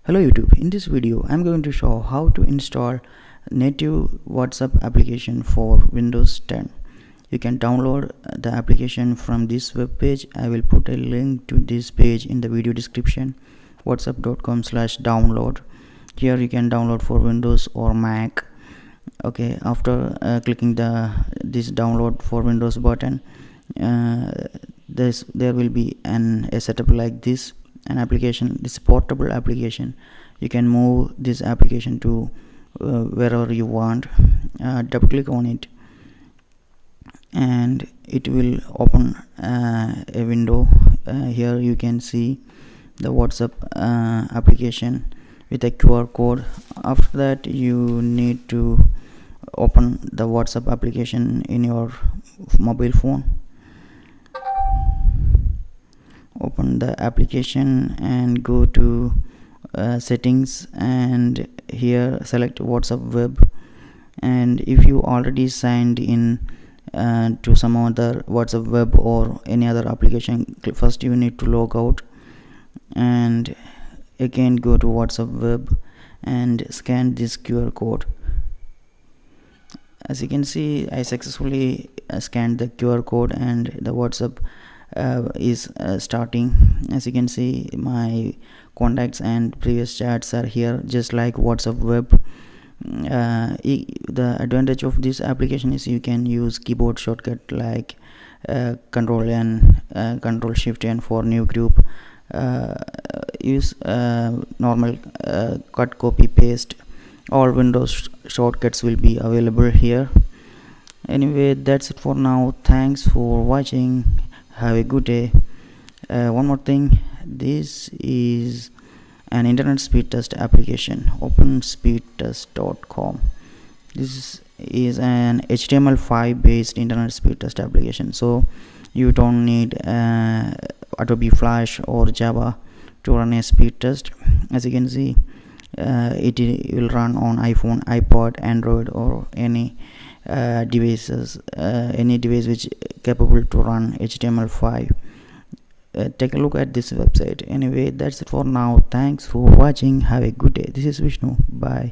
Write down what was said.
Hello YouTube, in this video I'm going to show how to install native WhatsApp application for Windows 10. You can download the application from this web page. I will put a link to this page in the video description, whatsapp.com/download. Here you can download for Windows or Mac. Okay, after clicking this download for Windows button, there will be a setup like this. An application, this portable application. You can move this application to wherever you want. Double click on it and it will open a window. Here you can see the WhatsApp application with a QR code. After that, you need to open the WhatsApp application in your mobile phone. Open the application and go to settings, and here select WhatsApp web. And if you already signed in to some other WhatsApp web or any other application, first you need to log out and again go to WhatsApp web and scan this QR code. As you can see, I successfully scanned the QR code and the WhatsApp is starting. As you can see, my contacts and previous chats are here, just like WhatsApp web. The advantage of this application is you can use keyboard shortcut like Control N, Control Shift N for new group. Use normal cut, copy, paste. All Windows shortcuts will be available here. Anyway, that's it for now. Thanks for watching. Have a good day. One more thing, this is an internet speed test application, openspeedtest.com. This is an HTML5 based internet speed test application, so you don't need Adobe Flash or Java to run a speed test. As you can see, it will run on iPhone, iPod, Android, or any devices, any device which capable to run HTML5. Take a look at this website. Anyway, that's it for now. Thanks for watching. Have a good day. This is Vishnu. Bye.